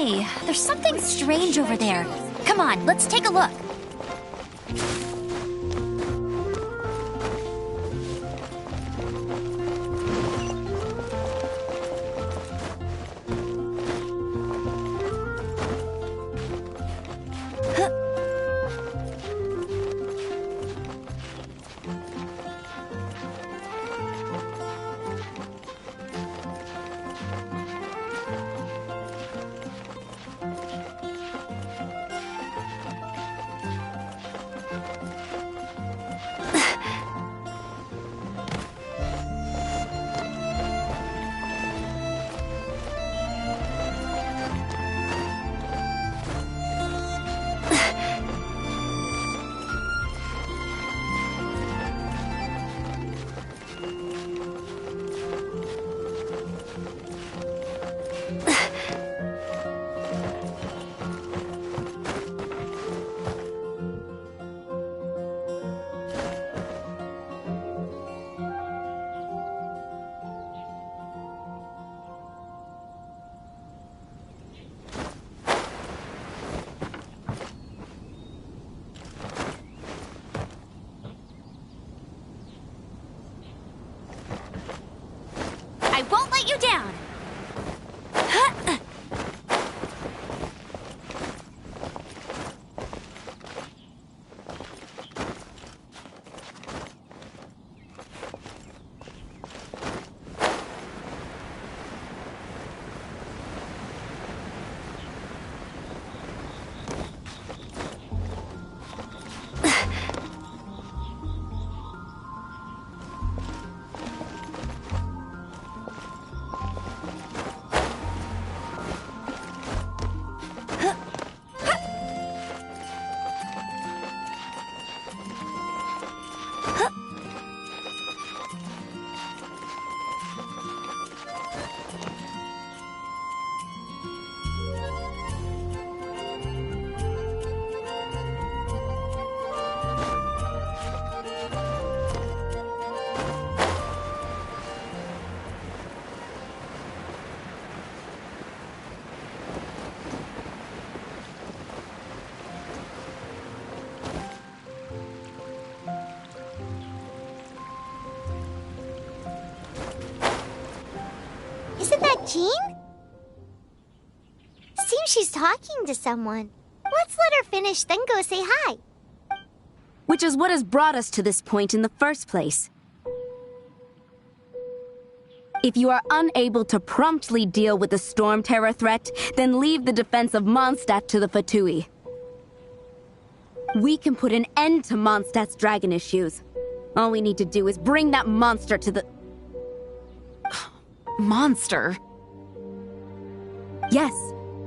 Hey, there's something strange over there. Come on, let's take a look. I won't let you down! Isn't that Jean? Seems she's talking to someone. Let's let her finish, then go say hi. Which is what has brought us to this point in the first place. If you are unable to promptly deal with the storm terror threat, then leave the defense of Mondstadt to the Fatui. We can put an end to Mondstadt's dragon issues. All we need to do is bring that monster to the... Monster? Yes.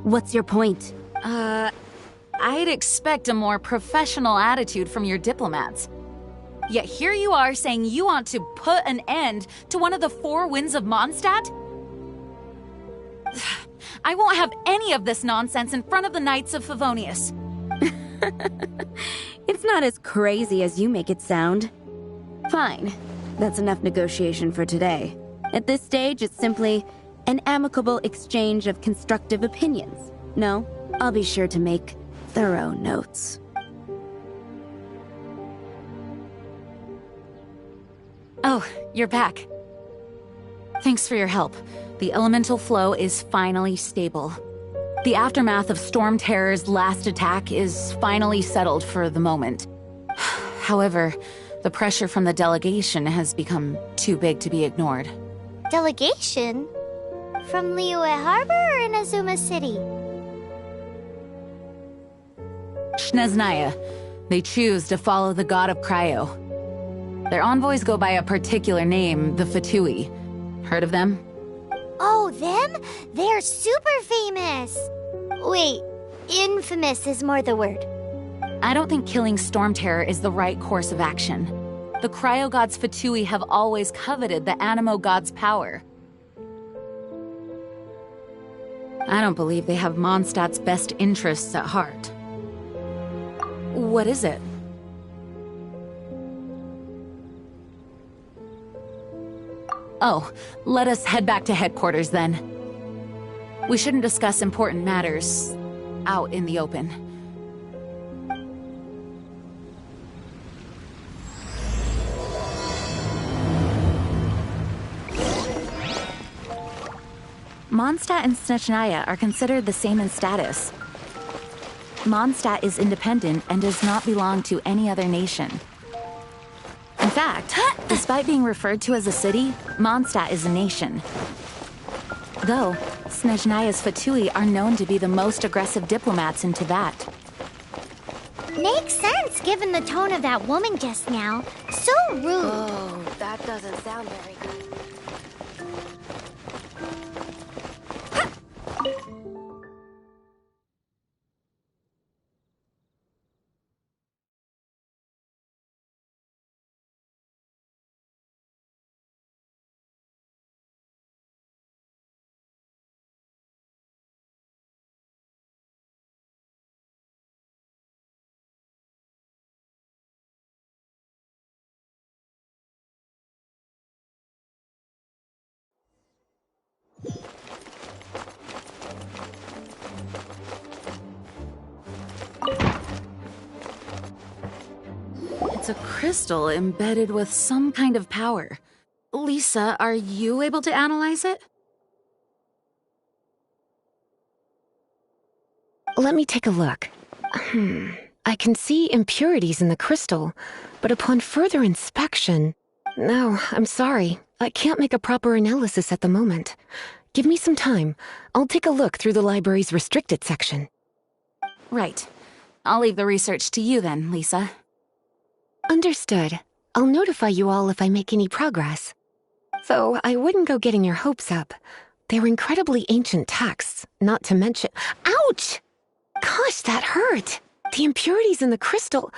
What's your point? I'd expect a more professional attitude from your diplomats. Yet here you are saying you want to put an end to one of the four winds of Mondstadt? I won't have any of this nonsense in front of the Knights of Favonius. It's not as crazy as you make it sound. Fine. That's enough negotiation for today. At this stage, it's simply an amicable exchange of constructive opinions. No, I'll be sure to make thorough notes. Oh, you're back. Thanks for your help. The elemental flow is finally stable. The aftermath of Storm Terror's last attack is finally settled for the moment. However, the pressure from the delegation has become too big to be ignored. Delegation? From Liyue Harbor or in Azuma City? Shneznaya. They choose to follow the god of Cryo. Their envoys go by a particular name, the Fatui. Heard of them? Oh, them? They're super famous! Wait, infamous is more the word. I don't think killing Storm Terror is the right course of action. The Cryo God's Fatui have always coveted the Animo God's power. I don't believe they have Mondstadt's best interests at heart. What is it? Oh, let us head back to headquarters then. We shouldn't discuss important matters out in the open. Mondstadt and Snezhnaya are considered the same in status. Mondstadt is independent and does not belong to any other nation. In fact, despite being referred to as a city, Mondstadt is a nation. Though, Snezhnaya's Fatui are known to be the most aggressive diplomats in Tibet. Makes sense given the tone of that woman just now. So rude. Oh, that doesn't sound very good. It's a crystal embedded with some kind of power. Lisa, are you able to analyze it? Let me take a look. I can see impurities in the crystal, but upon further inspection... No, I'm sorry. I can't make a proper analysis at the moment. Give me some time. I'll take a look through the library's restricted section. Right. I'll leave the research to you then, Lisa. Understood. I'll notify you all if I make any progress. Though I wouldn't go getting your hopes up. They're incredibly ancient texts, not to mention... Ouch! Gosh, that hurt! The impurities in the crystal...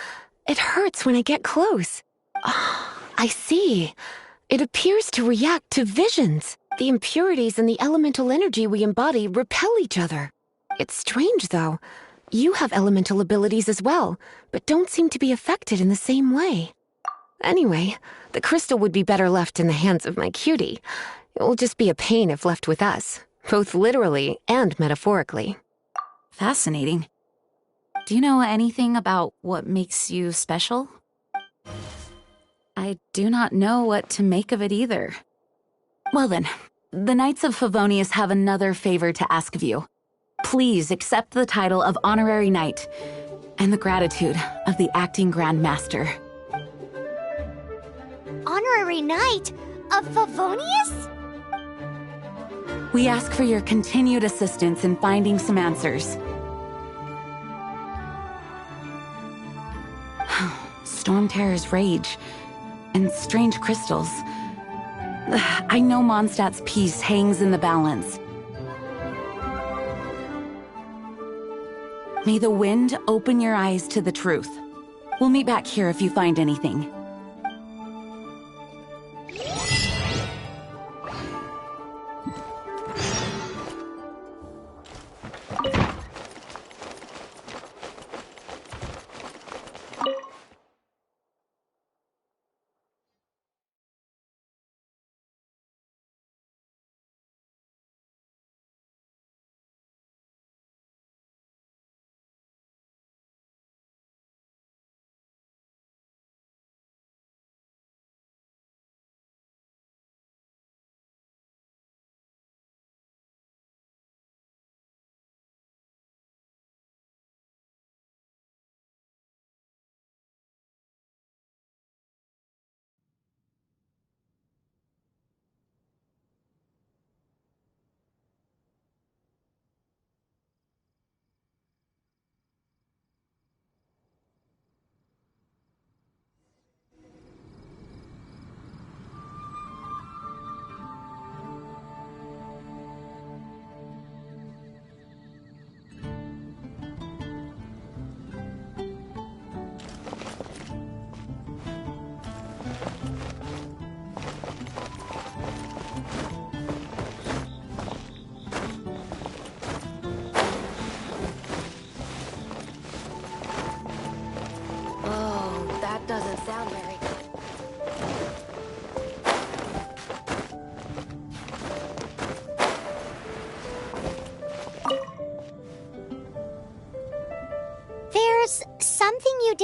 It hurts when I get close. Oh, I see. It appears to react to visions. The impurities and the elemental energy we embody repel each other. It's strange, though. You have elemental abilities as well, but don't seem to be affected in the same way. Anyway, the crystal would be better left in the hands of my cutie. It will just be a pain if left with us, both literally and metaphorically. Fascinating. Do you know anything about what makes you special? I do not know what to make of it either. Well then, the Knights of Favonius have another favor to ask of you. Please accept the title of Honorary Knight and the gratitude of the Acting Grand Master. Honorary Knight of Favonius? We ask for your continued assistance in finding some answers. Storm Terror's rage and strange crystals. I know Mondstadt's peace hangs in the balance. May the wind open your eyes to the truth. We'll meet back here if you find anything.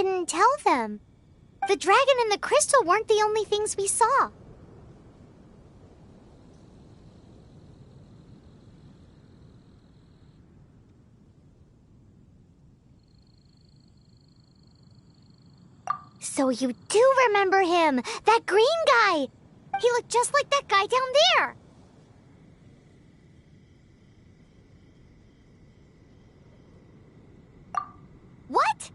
didn't tell them. The dragon and the crystal weren't the only things we saw. So you do remember him, that green guy. He looked just like that guy down there. What?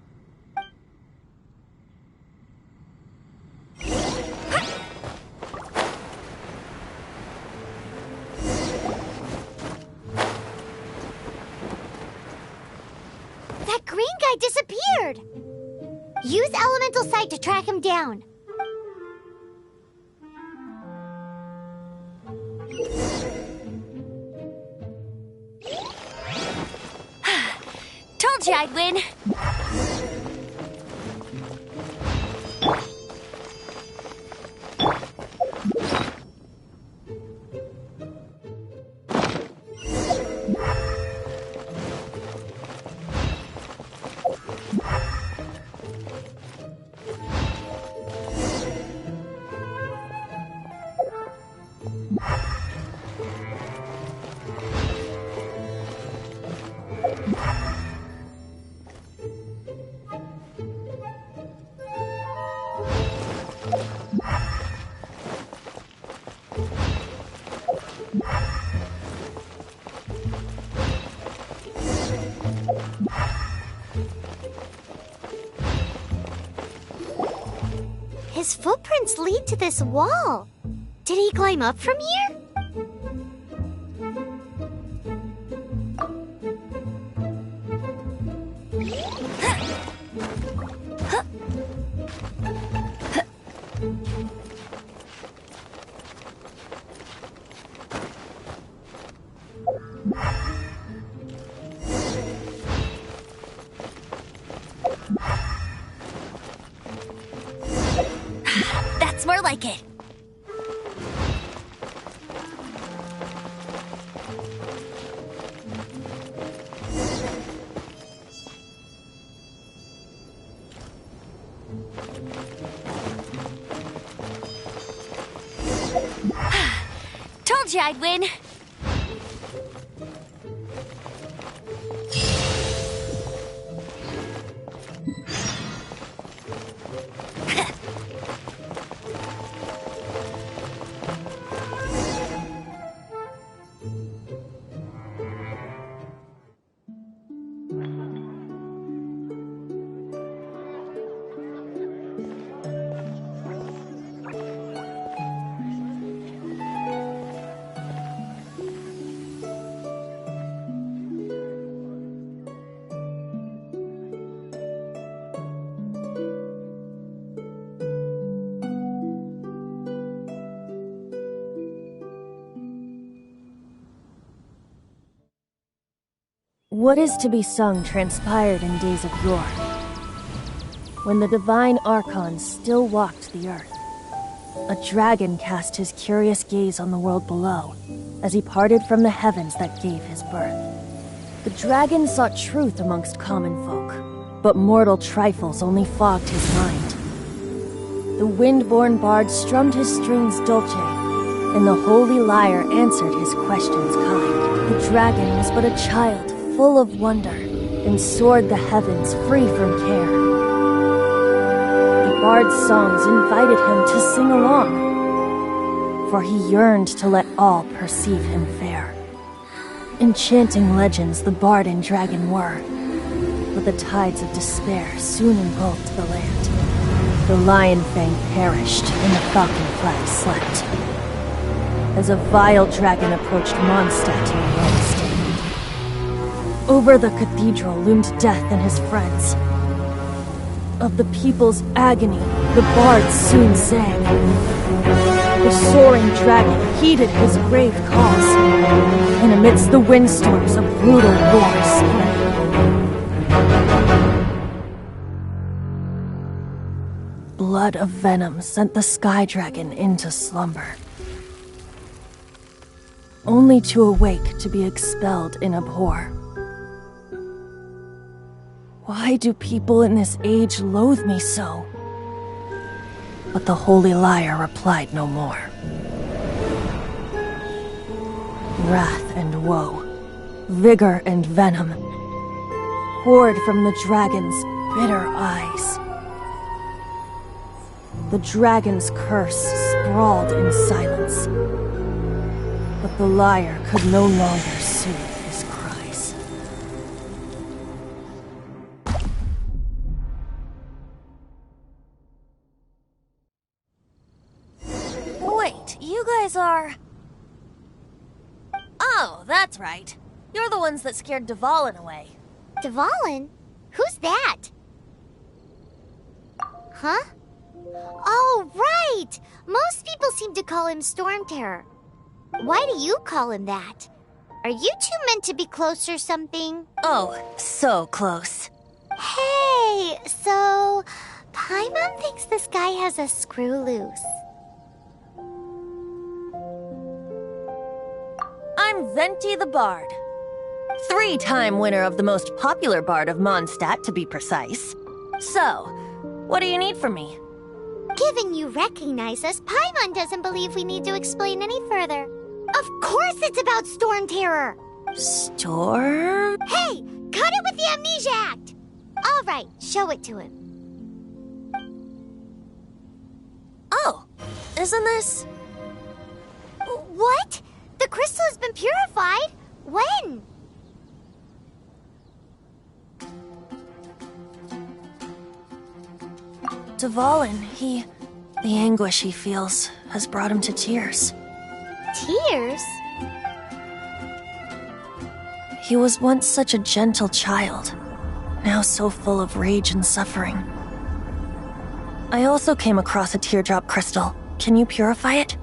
That green guy disappeared. Use elemental sight to track him down. Told you I'd win. His footprints lead to this wall. Did he climb up from here? That's more like it. Told you I'd win. What is to be sung transpired in days of yore, when the divine archons still walked the earth. A dragon cast his curious gaze on the world below, as he parted from the heavens that gave his birth. The dragon sought truth amongst common folk, but mortal trifles only fogged his mind. The wind-born bard strummed his strings dolce, and the holy lyre answered his questions kind. The dragon was but a child, full of wonder, and soared the heavens free from care. The bard's songs invited him to sing along, for he yearned to let all perceive him fair. Enchanting legends the bard and dragon were, but the tides of despair soon engulfed the land. The lion fang perished, and the falcon flag slept, as a vile dragon approached Mondstadt in Rome. Over the cathedral loomed death and his friends. Of the people's agony, the bard soon sang. The soaring dragon heeded his grave calls, and amidst the windstorms a brutal war spread. Blood of venom sent the sky dragon into slumber, only to awake to be expelled in abhor. Why do people in this age loathe me so? But the holy liar replied no more. Wrath and woe, vigor and venom, poured from the dragon's bitter eyes. The dragon's curse sprawled in silence, but the liar could no longer soothe his cries. Wait, you guys are... Oh, that's right. You're the ones that scared Dvalin away. Dvalin? Who's that? Huh? Oh, right! Most people seem to call him Storm Terror. Why do you call him that? Are you two meant to be close or something? Oh, so close. Hey, so... Paimon thinks this guy has a screw loose. I'm Venti the Bard. 3-time winner of the most popular bard of Mondstadt, to be precise. So, what do you need from me? Given you recognize us, Paimon doesn't believe we need to explain any further. Of course it's about Storm Terror! Storm? Hey! Cut it with the Amnesia Act! Alright, show it to him. Oh, isn't this... What? The crystal has been purified? When? Dvalin, the anguish he feels has brought him to tears. Tears? He was once such a gentle child, now so full of rage and suffering. I also came across a teardrop crystal. Can you purify it?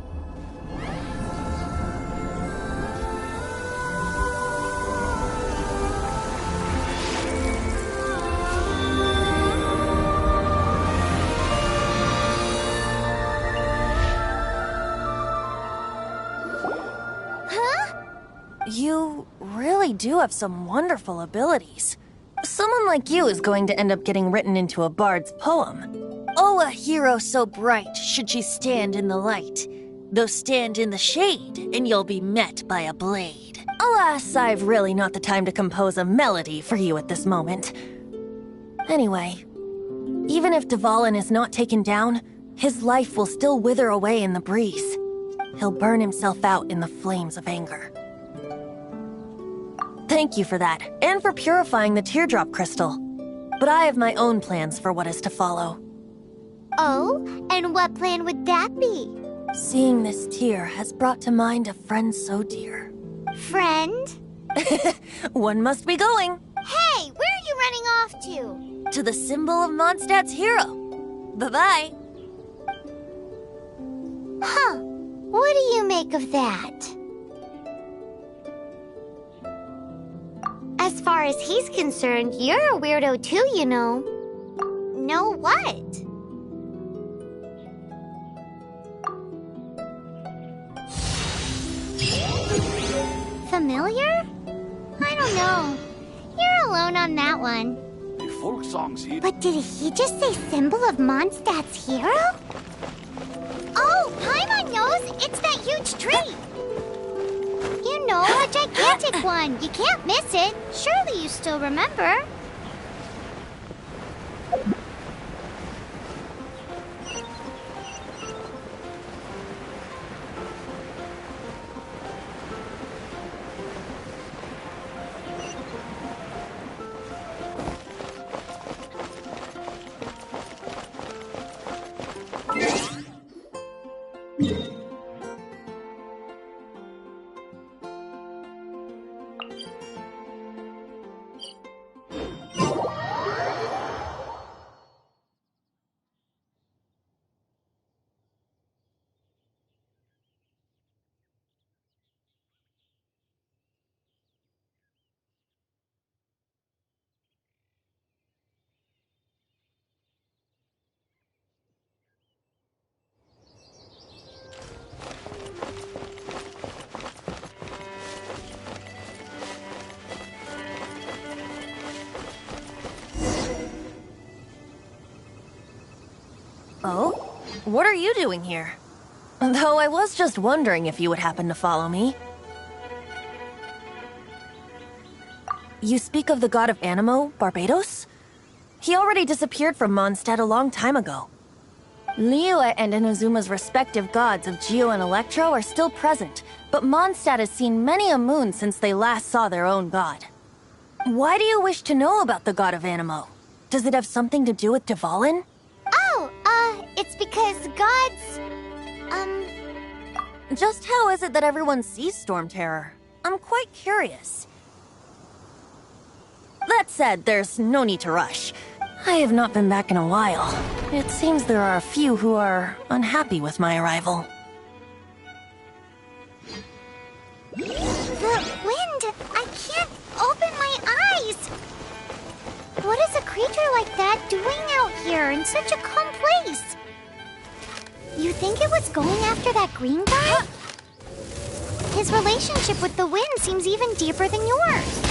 You really do have some wonderful abilities. Someone like you is going to end up getting written into a bard's poem. Oh, a hero so bright should she stand in the light. Though stand in the shade, and you'll be met by a blade. Alas, I've really not the time to compose a melody for you at this moment. Anyway, even if Dvalin is not taken down, his life will still wither away in the breeze. He'll burn himself out in the flames of anger. Thank you for that, and for purifying the teardrop crystal. But I have my own plans for what is to follow. Oh, and what plan would that be? Seeing this tear has brought to mind a friend so dear. Friend? One must be going. Hey, where are you running off to? To the symbol of Mondstadt's hero. Bye-bye. Huh. What do you make of that? As far as he's concerned, you're a weirdo too, you know. Know what? Familiar? I don't know. You're alone on that one. But did he just say symbol of Mondstadt's hero? Oh, Paimon knows! It's that huge tree! You know, a gigantic one. You can't miss it. Surely you still remember. What are you doing here? Though I was just wondering if you would happen to follow me. You speak of the god of Animo, Barbados? He already disappeared from Mondstadt a long time ago. Liyue and Inazuma's respective gods of Geo and Electro are still present, but Mondstadt has seen many a moon since they last saw their own god. Why do you wish to know about the god of Animo? Does it have something to do with Dvalin? It's because gods... Just how is it that everyone sees Storm Terror? I'm quite curious. That said, there's no need to rush. I have not been back in a while. It seems there are a few who are unhappy with my arrival. The wind! I can't open my eyes! What is a creature like that doing out here in such a calm place? You think it was going after that green guy? His relationship with the wind seems even deeper than yours.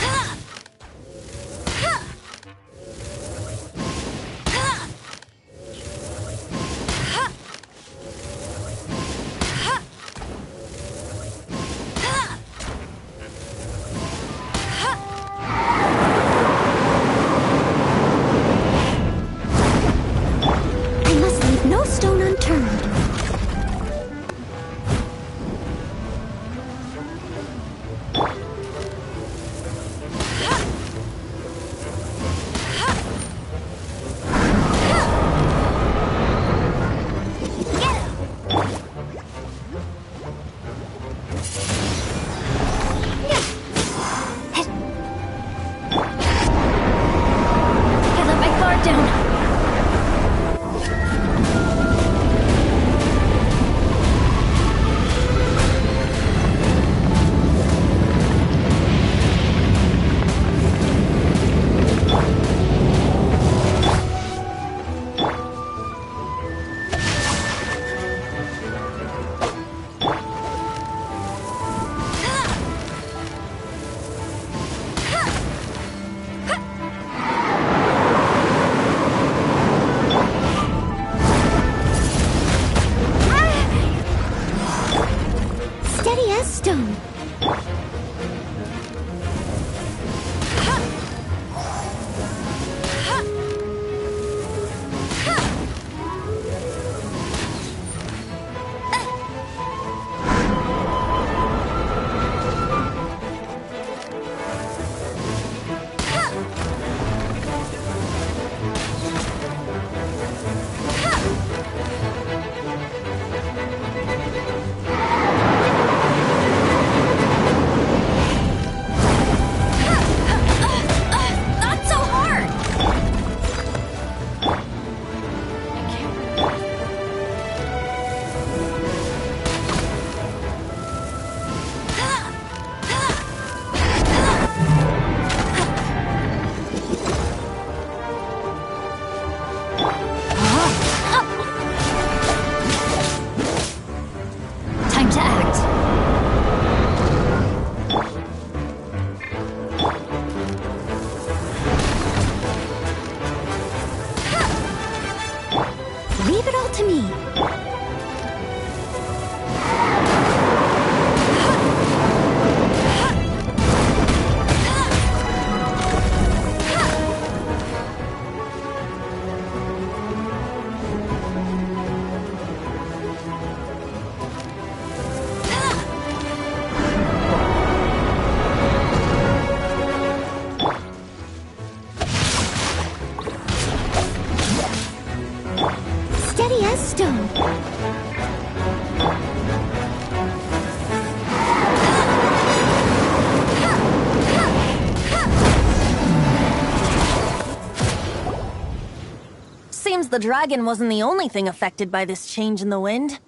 The dragon wasn't the only thing affected by this change in the wind.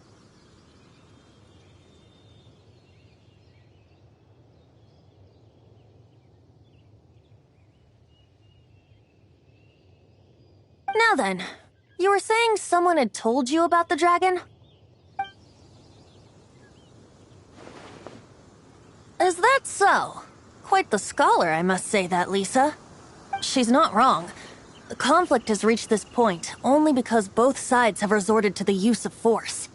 Now then, you were saying someone had told you about the dragon? Is that so? Quite the scholar, I must say that, Lisa. She's not wrong. The conflict has reached this point only because both sides have resorted to the use of force.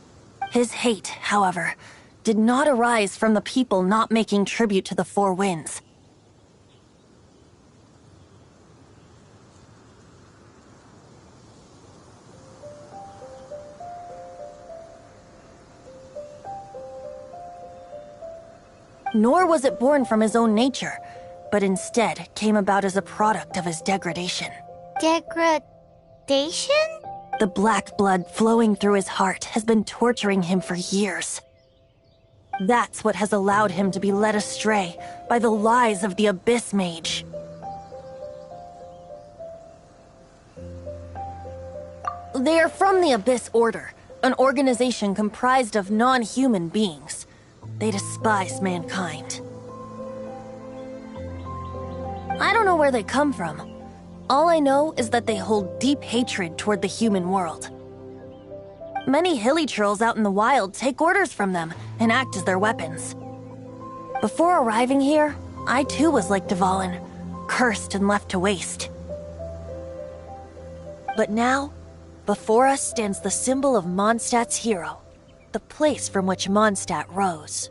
His hate, however, did not arise from the people not making tribute to the Four Winds. Nor was it born from his own nature, but instead came about as a product of his degradation. Degradation? The black blood flowing through his heart has been torturing him for years. That's what has allowed him to be led astray by the lies of the Abyss Mage. They are from the Abyss Order, an organization comprised of non-human beings. They despise mankind. I don't know where they come from. All I know is that they hold deep hatred toward the human world. Many hilly trolls out in the wild take orders from them and act as their weapons. Before arriving here, I too was like Dvalin, cursed and left to waste. But now, before us stands the symbol of Mondstadt's hero, the place from which Mondstadt rose.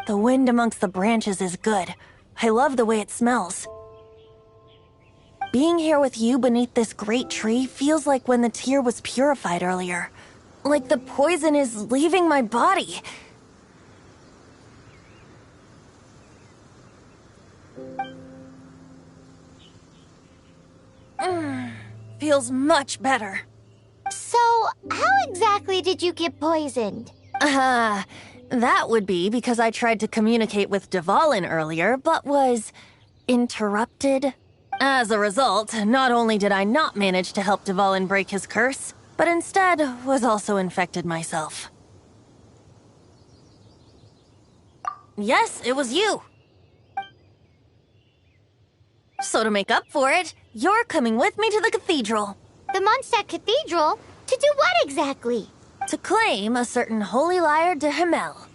The wind amongst the branches is good. I love the way it smells. Being here with you beneath this great tree feels like when the tear was purified earlier. Like the poison is leaving my body. Feels much better. So, how exactly did you get poisoned? That would be because I tried to communicate with Dvalin earlier, but was interrupted. As a result, not only did I not manage to help Dvalin break his curse, but instead was also infected myself. Yes, it was you. So to make up for it, you're coming with me to the cathedral. The Mondstadt Cathedral? To do what exactly? To claim a certain holy lyre de Himmel.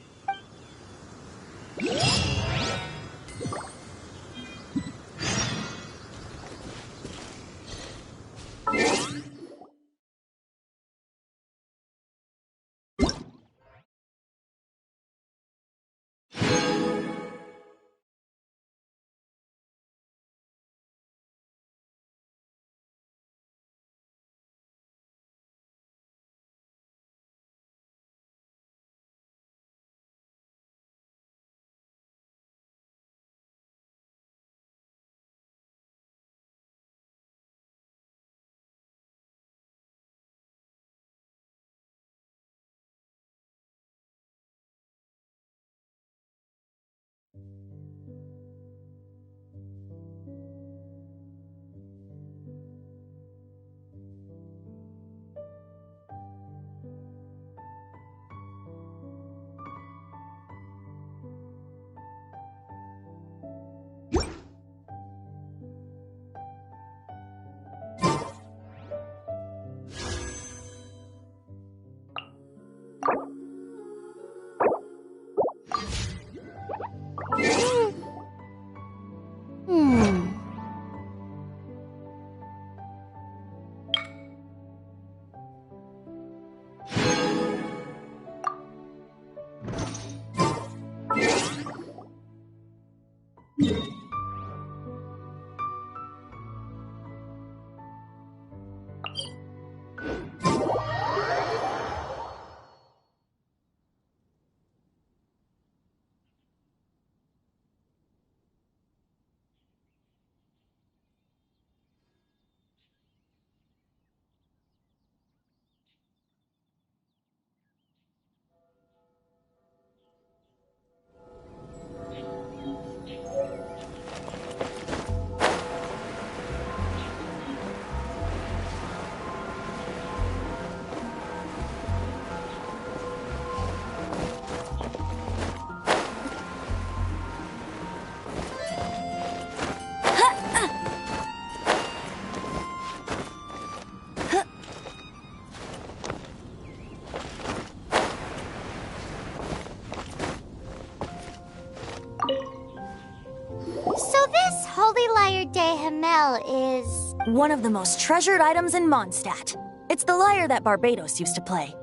So this holy lyre de Himmel is One of the most treasured items in Mondstadt. It's the lyre that Barbados used to play.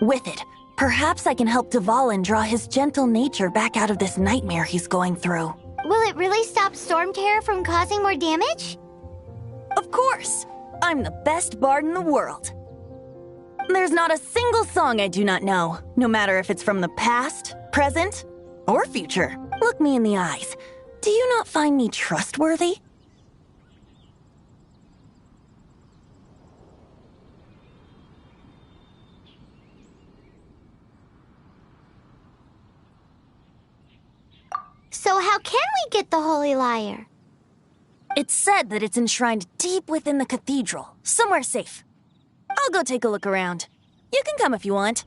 With it, perhaps I can help Dvalin draw his gentle nature back out of this nightmare he's going through. Will it really stop Storm Terror from causing more damage? Of course! I'm the best bard in the world. There's not a single song I do not know, no matter if it's from the past, present, or future. Look me in the eyes. Do you not find me trustworthy? So how can we get the Holy Lyre? It's said that it's enshrined deep within the cathedral, somewhere safe. I'll go take a look around. You can come if you want.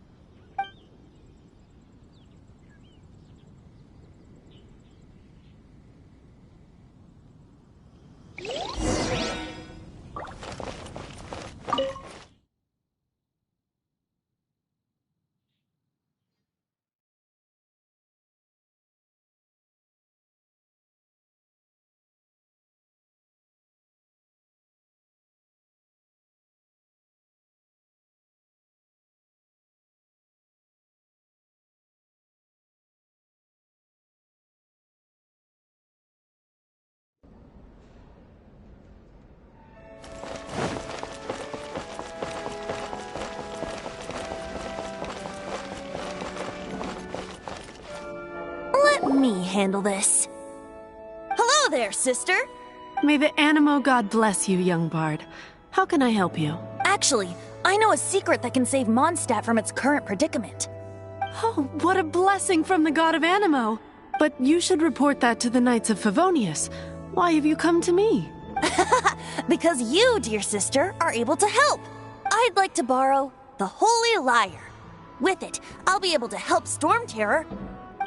Let me handle this. Hello there, sister! May the Animo God bless you, young bard. How can I help you? Actually, I know a secret that can save Mondstadt from its current predicament. Oh, what a blessing from the god of Animo! But you should report that to the Knights of Favonius. Why have you come to me? Because you, dear sister, are able to help. I'd like to borrow the Holy Lyre. With it, I'll be able to help Storm Terror.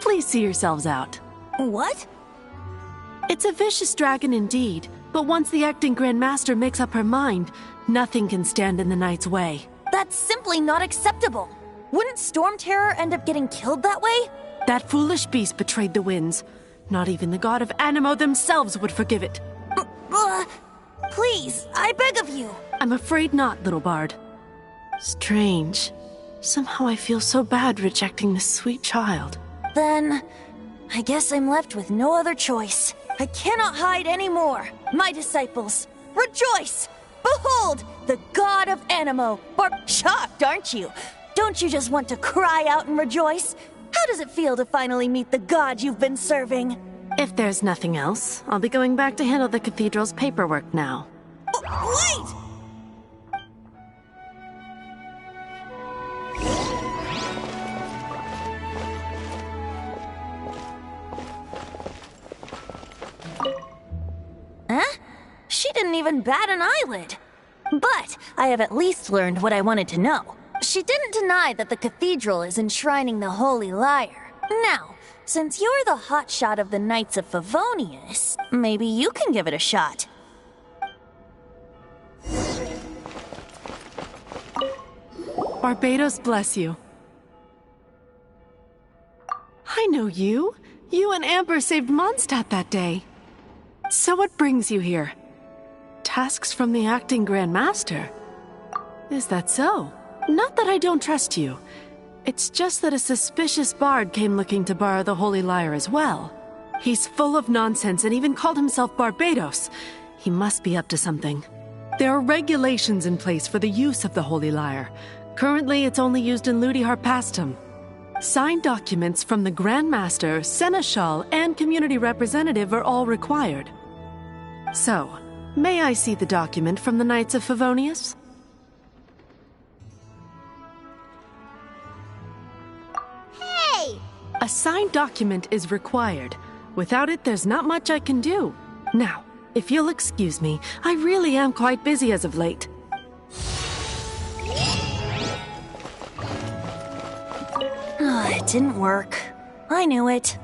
Please see yourselves out. What? It's a vicious dragon indeed, but once the acting Grand Master makes up her mind, nothing can stand in the Knight's way. That's simply not acceptable. Wouldn't Storm Terror end up getting killed that way? That foolish beast betrayed the winds. Not even the god of Animo themselves would forgive it. Please, I beg of you. I'm afraid not, little bard. Strange. Somehow I feel so bad rejecting this sweet child. Then, I guess I'm left with no other choice. I cannot hide anymore. My disciples, rejoice! Behold, the god of Animo. Shocked, aren't you? Don't you just want to cry out and rejoice? How does it feel to finally meet the god you've been serving? If there's nothing else, I'll be going back to handle the cathedral's paperwork now. Wait! Huh? She didn't even bat an eyelid. But I have at least learned what I wanted to know. She didn't deny that the cathedral is enshrining the Holy Lyre. Now, since you're the hotshot of the Knights of Favonius, maybe you can give it a shot. Barbados bless you. I know you. You and Amber saved Mondstadt that day. So what brings you here? Tasks from the acting Grand Master? Is that so? Not that I don't trust you. It's just that a suspicious bard came looking to borrow the Holy Lyre as well. He's full of nonsense and even called himself Barbados. He must be up to something. There are regulations in place for the use of the Holy Lyre. Currently, it's only used in Ludi Harpastum. Signed documents from the Grand Master, Seneschal, and Community Representative are all required. So, may I see the document from the Knights of Favonius? Hey! A signed document is required. Without it, there's not much I can do. Now, if you'll excuse me, I really am quite busy as of late. It didn't work. I knew it.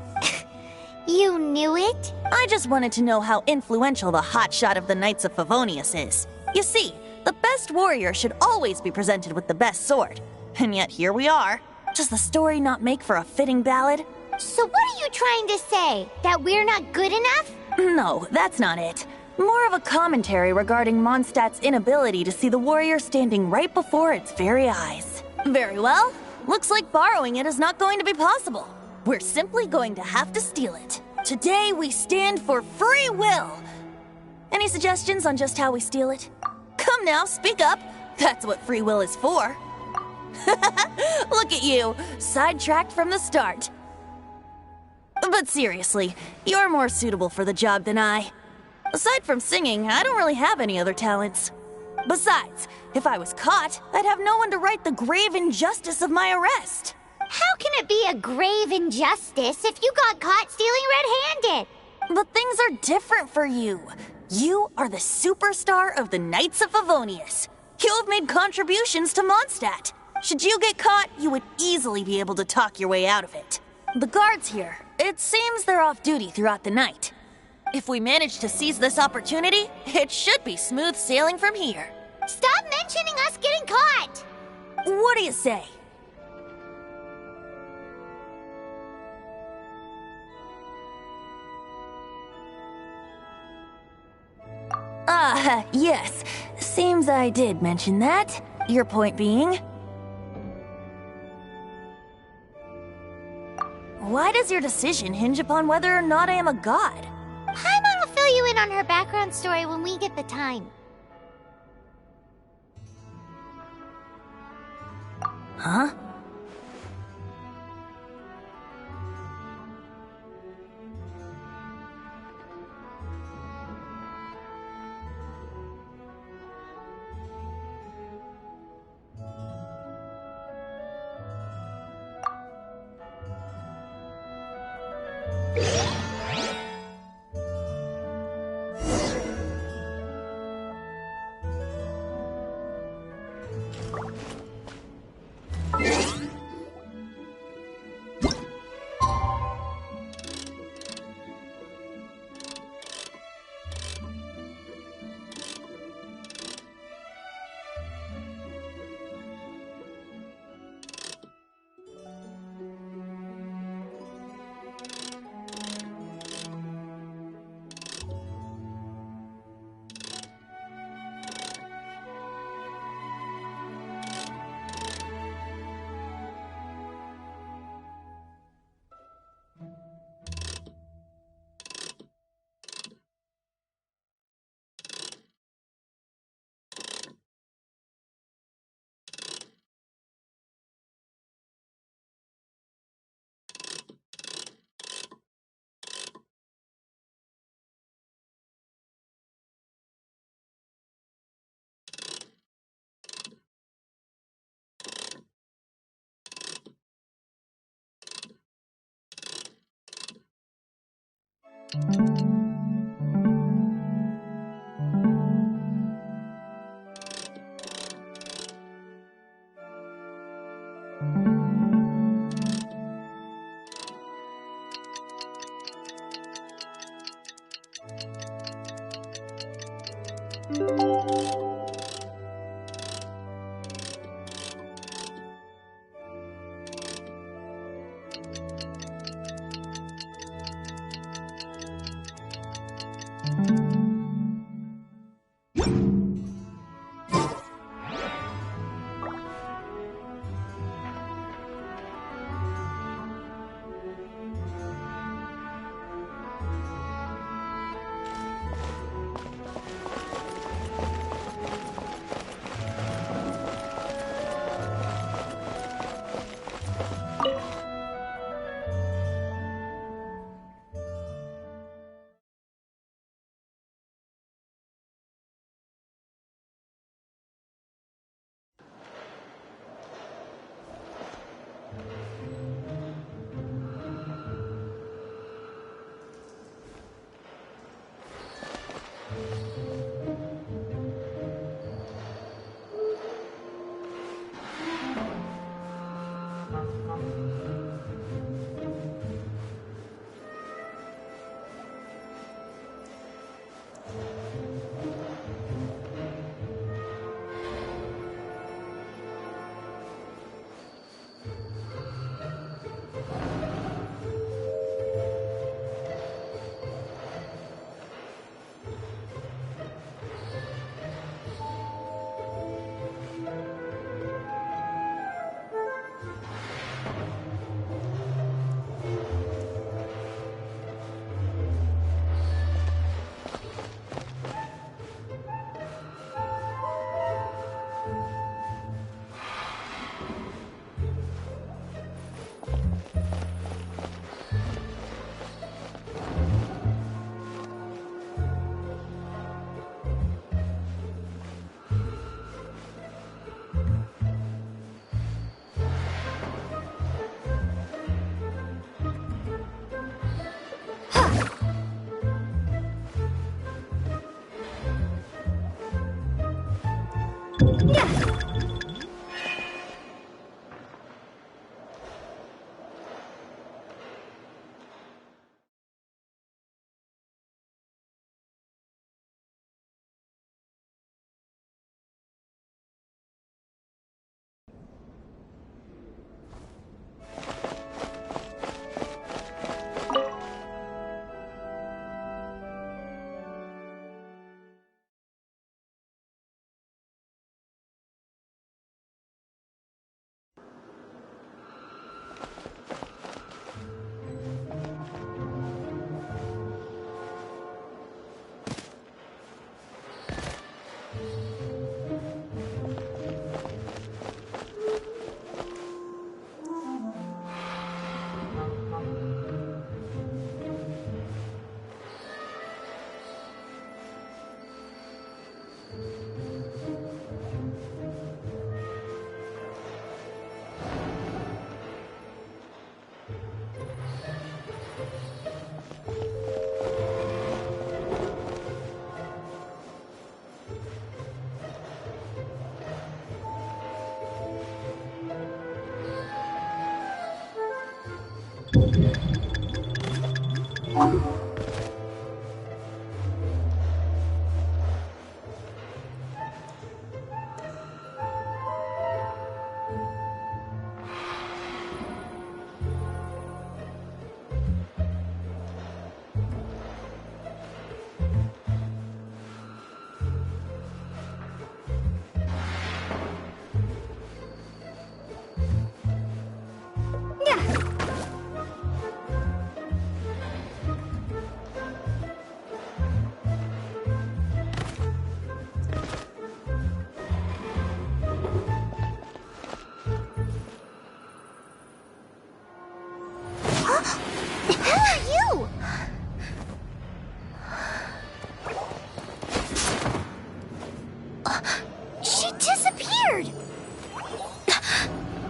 You knew it? I just wanted to know how influential the hotshot of the Knights of Favonius is. You see, the best warrior should always be presented with the best sword. And yet here we are. Does the story not make for a fitting ballad? So what are you trying to say? That we're not good enough? No, that's not it. More of a commentary regarding Mondstadt's inability to see the warrior standing right before its very eyes. Very well. Looks like borrowing it is not going to be possible. We're simply going to have to steal it. Today we stand for free will. Any suggestions on just how we steal it? Come now, speak up. That's what free will is for. Look at you, sidetracked from the start. But seriously, you're more suitable for the job than I. Aside from singing, I don't really have any other talents. Besides, if I was caught, I'd have no one to right the grave injustice of my arrest. How can it be a grave injustice if you got caught stealing red-handed? But things are different for you. You are the superstar of the Knights of Favonius. You have made contributions to Mondstadt. Should you get caught, you would easily be able to talk your way out of it. The guards here, it seems they're off duty throughout the night. If we manage to seize this opportunity, it should be smooth sailing from here. Stop mentioning us getting caught! What do you say? Yes. Seems I did mention that. Your point being? Why does your decision hinge upon whether or not I am a god? Paimon will fill you in on her background story when we get the time. Huh?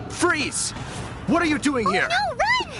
Freeze! What are you doing here? No, run!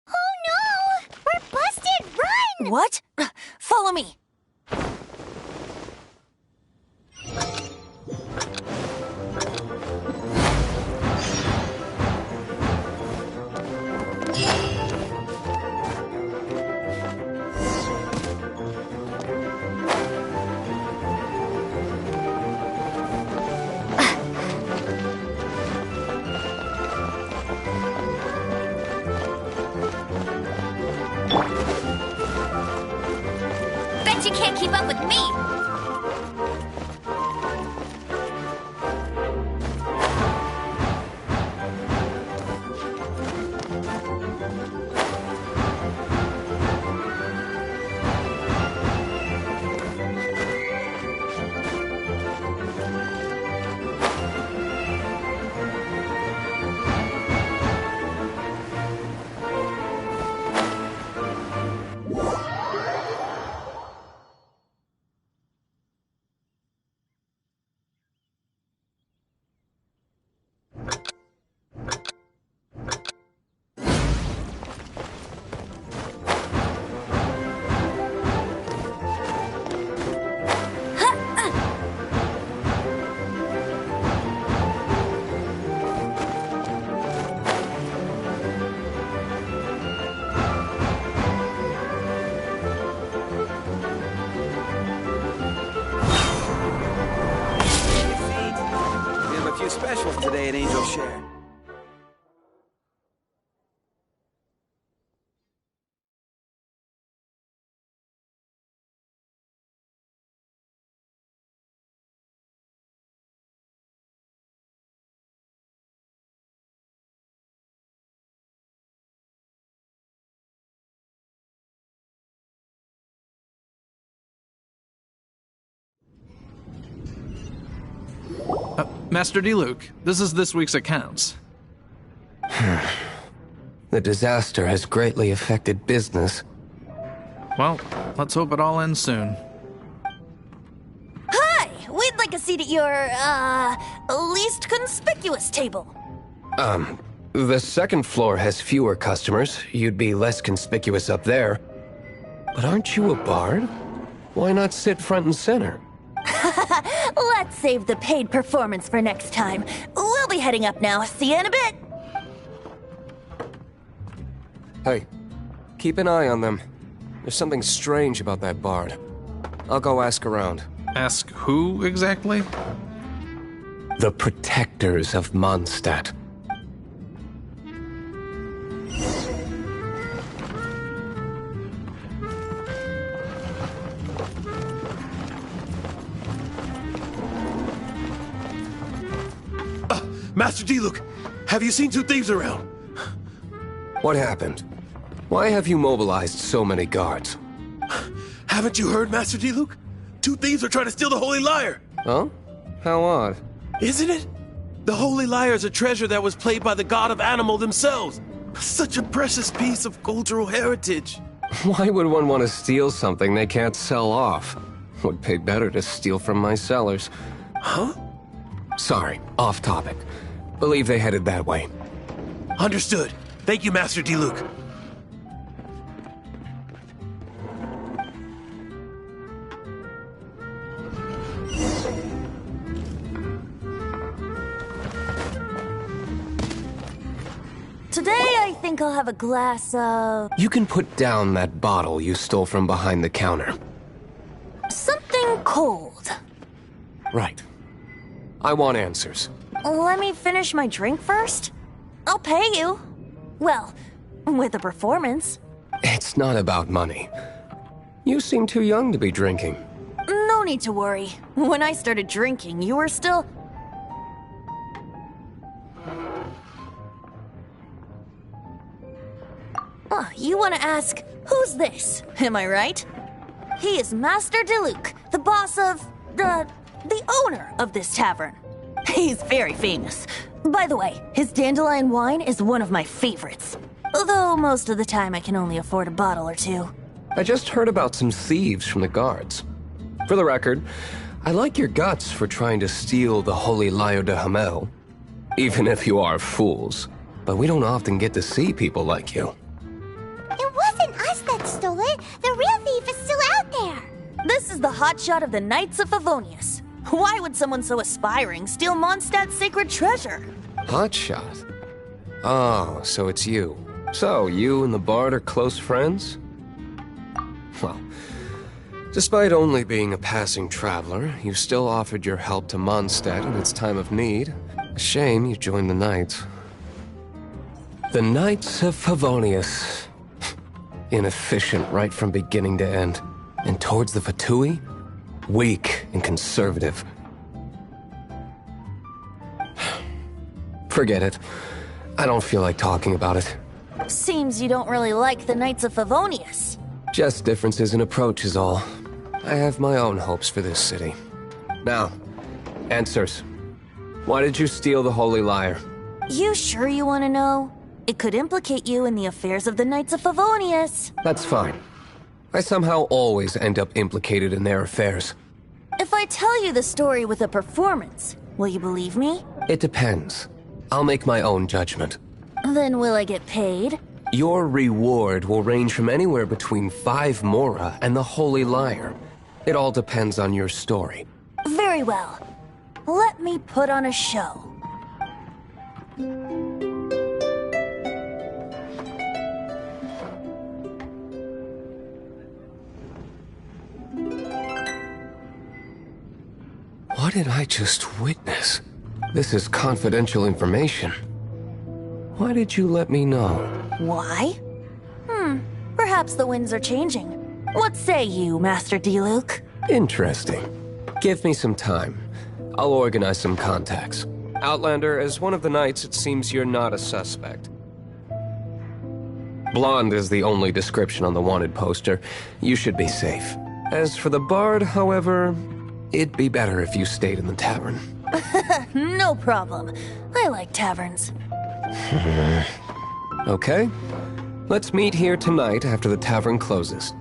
Oh no! We're busted! Run! What? Follow me. Bet you can't keep up with me! We have a few specials today at Angel Share. Master Diluc, this is this week's accounts. The disaster has greatly affected business. Well, let's hope it all ends soon. Hi! We'd like a seat at your, least conspicuous table. The second floor has fewer customers. You'd be less conspicuous up there. But aren't you a bard? Why not sit front and center? Let's save the paid performance for next time. We'll be heading up now. See you in a bit. Hey, keep an eye on them. There's something strange about that bard. I'll go ask around. Ask who exactly? The protectors of Mondstadt. Master Diluc, have you seen two thieves around? What happened? Why have you mobilized so many guards? Haven't you heard, Master Diluc? Two thieves are trying to steal the Holy Lyre. Huh? How odd. Isn't it? The Holy Lyre is a treasure that was played by the god of animal themselves. Such a precious piece of cultural heritage. Why would one want to steal something they can't sell off? Would pay better to steal from my sellers. Huh? Sorry, off topic. Believe they headed that way. Understood. Thank you, Master Diluc. Today, I think I'll have a glass of... You can put down that bottle you stole from behind the counter. something cold. Right. I want answers. Let me finish my drink first. I'll pay you. Well, with a performance. It's not about money. You seem too young to be drinking. No need to worry. When I started drinking, you were still... Oh, you want to ask, who's this? Am I right? He is Master Diluc, the boss of... the owner of this tavern. He's very famous. By the way, his dandelion wine is one of my favorites. Although most of the time I can only afford a bottle or two. I just heard about some thieves from the guards. For the record, I like your guts for trying to steal the Holy Lyre de Hamel. Even if you are fools. But we don't often get to see people like you. It wasn't us that stole it. The real thief is still out there. This is the hotshot of the Knights of Favonius. Why would someone so aspiring steal Mondstadt's sacred treasure? Hotshot? Oh, so it's you. So, you and the bard are close friends? Well, despite only being a passing traveler, you still offered your help to Mondstadt in its time of need. A shame you joined the Knights. The Knights of Favonius. Inefficient right from beginning to end. And towards the Fatui, weak and conservative. Forget it. I don't feel like talking about it. Seems you don't really like the Knights of Favonius. Just differences in approach is all. I have my own hopes for this city. Now, answers. Why did you steal the Holy Lyre? You sure you want to know? It could implicate you in the affairs of the Knights of Favonius. That's fine. I somehow always end up implicated in their affairs. If I tell you the story with a performance, will you believe me? It depends. I'll make my own judgment. Then will I get paid? Your reward will range from anywhere between 5 mora and the Holy Lyre. It all depends on your story. Very well. Let me put on a show. What did I just witness? This is confidential information. Why did you let me know? Why? Perhaps the winds are changing. What say you, Master Diluc? Interesting. Give me some time. I'll organize some contacts. Outlander, as one of the knights, it seems you're not a suspect. Blonde is the only description on the wanted poster. You should be safe. As for the bard, however, it'd be better if you stayed in the tavern. No problem. I like taverns. Okay. Let's meet here tonight after the tavern closes.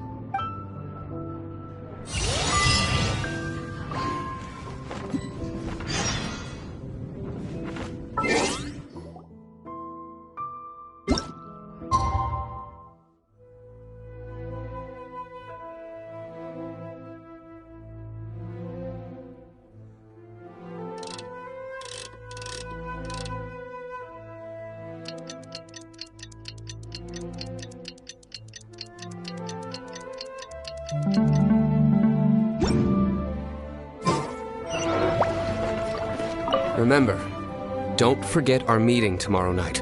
Remember, don't forget our meeting tomorrow night.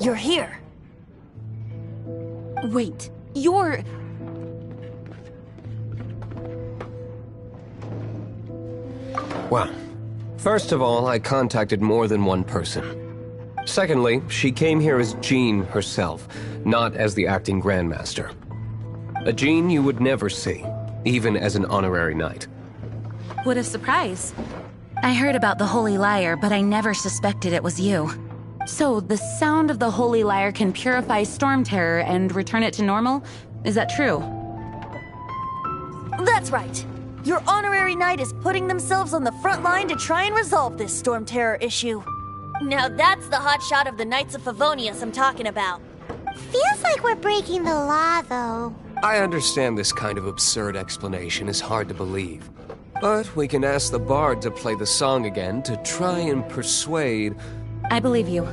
You're here. Wait, you're... Well, first of all, I contacted more than one person. Secondly, she came here as Jean herself, not as the acting Grandmaster. A Jean you would never see, even as an honorary knight. What a surprise. I heard about the Holy Lyre, but I never suspected it was you. So, the sound of the Holy Lyre can purify Storm Terror and return it to normal? Is that true? That's right. Your honorary knight is putting themselves on the front line to try and resolve this Storm Terror issue. Now that's the hotshot of the Knights of Favonius I'm talking about. Feels like we're breaking the law, though. I understand this kind of absurd explanation is hard to believe. But we can ask the bard to play the song again to try and persuade... I believe you.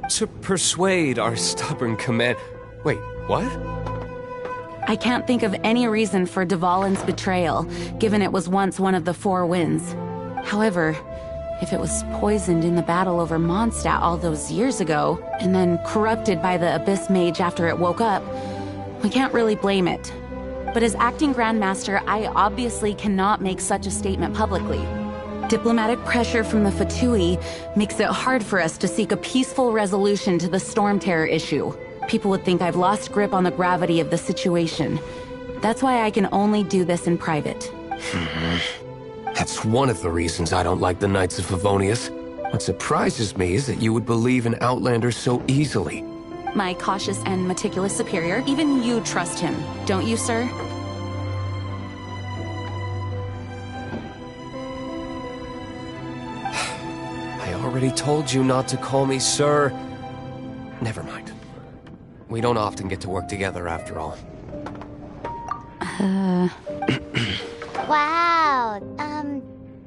To persuade our stubborn command... Wait, what? I can't think of any reason for Dvalin's betrayal, given it was once one of the Four Winds. However, if it was poisoned in the battle over Mondstadt all those years ago, and then corrupted by the Abyss Mage after it woke up, we can't really blame it. But as acting Grandmaster, I obviously cannot make such a statement publicly. Diplomatic pressure from the Fatui makes it hard for us to seek a peaceful resolution to the Storm Terror issue. People would think I've lost grip on the gravity of the situation. That's why I can only do this in private. That's one of the reasons I don't like the Knights of Favonius. What surprises me is that you would believe in Outlanders so easily. My cautious and meticulous superior, even you trust him, don't you, sir? I already told you not to call me sir. Never mind. We don't often get to work together after all. Wow,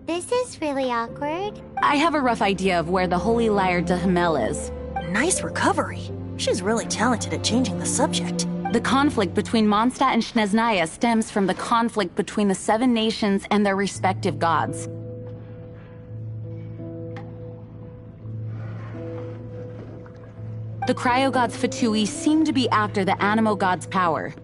this is really awkward. I have a rough idea of where the Holy Lyre de Himmel is. Nice recovery. She's really talented at changing the subject. The conflict between Mondstadt and Snezhnaya stems from the conflict between the Seven Nations and their respective gods. The Cryo God's Fatui seem to be after the Animo God's power.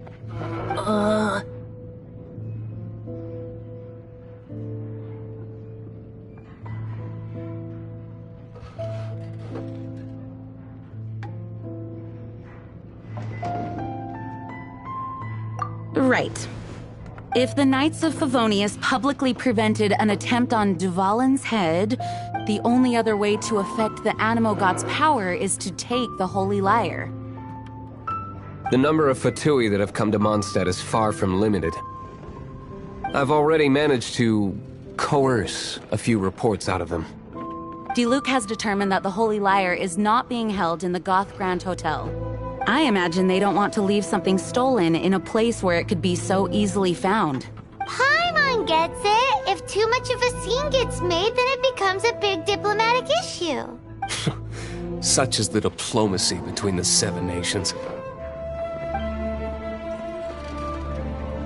Right. If the Knights of Favonius publicly prevented an attempt on Duvalin's head, the only other way to affect the Animo God's power is to take the Holy Lyre. The number of Fatui that have come to Mondstadt is far from limited. I've already managed to coerce a few reports out of them. Diluc has determined that the Holy Lyre is not being held in the Goth Grand Hotel. I imagine they don't want to leave something stolen in a place where it could be so easily found. Paimon gets it. If too much of a scene gets made, then it becomes a big diplomatic issue. Such is the diplomacy between the Seven Nations.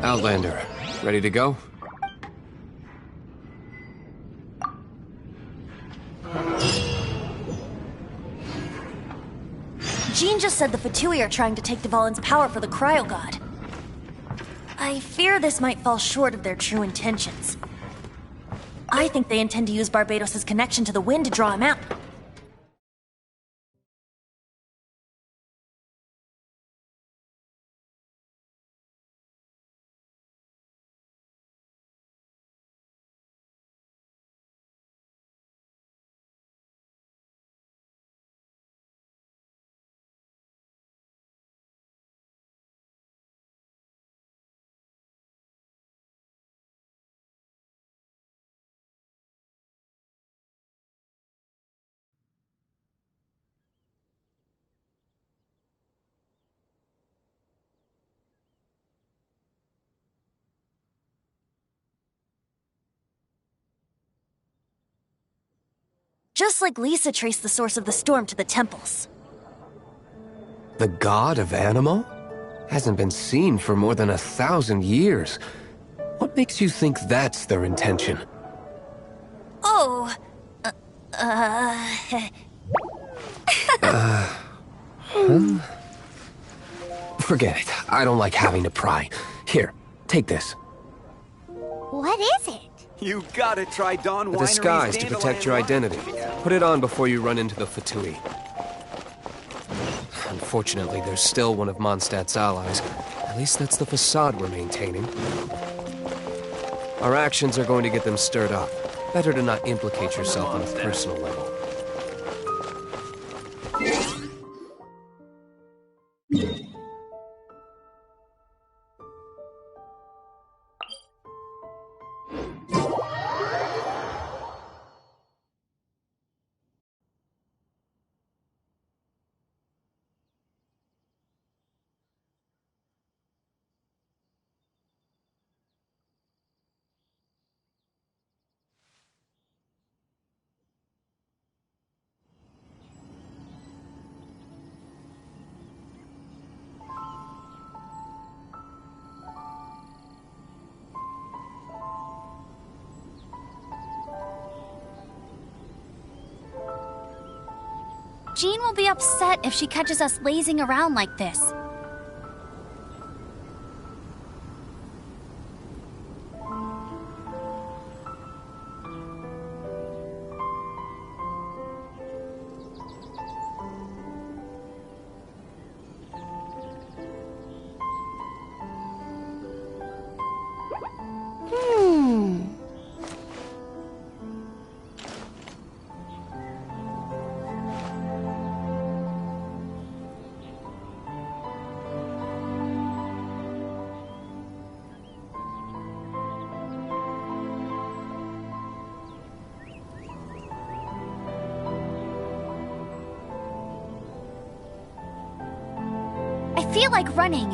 Outlander, ready to go? Jean just said the Fatui are trying to take Duvalin's power for the Cryo God. I fear this might fall short of their true intentions. I think they intend to use Barbados' connection to the wind to draw him out. Just like Lisa traced the source of the storm to the temples. The god of Animo? Hasn't been seen for more than 1,000 years. What makes you think that's their intention? Oh... Forget it. I don't like having to pry. Here, take this. What is it? You gotta try Dawn Winery's A disguise to protect your identity. Put it on before you run into the Fatui. Unfortunately, there's still one of Mondstadt's allies. At least that's the facade we're maintaining. Our actions are going to get them stirred up. Better to not implicate yourself on a personal level. Jean will be upset if she catches us lazing around like this. I feel like running.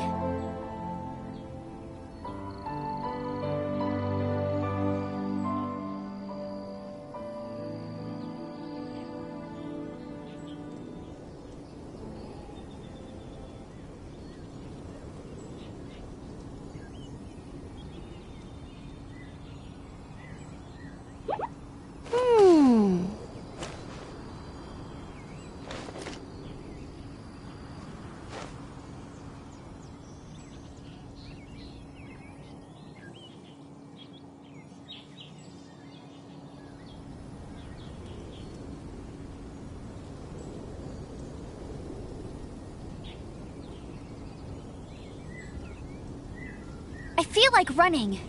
I feel like running.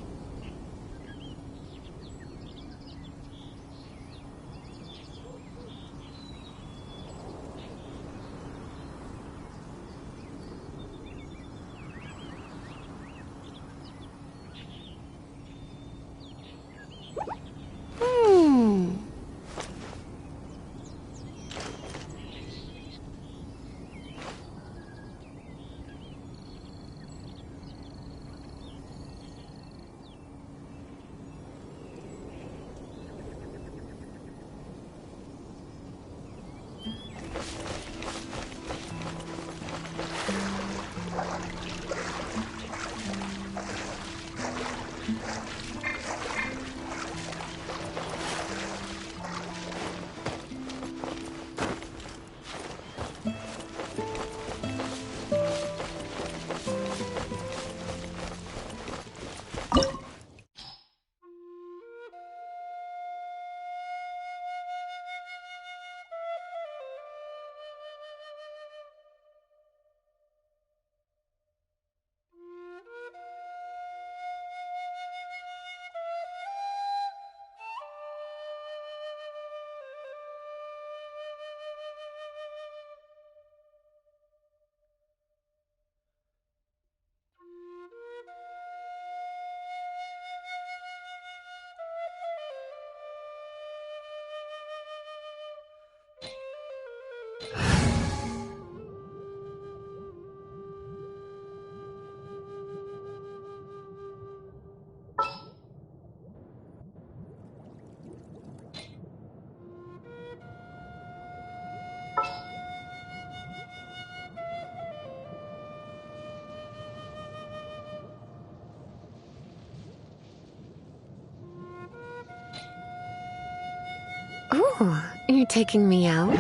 Ooh, you're taking me out?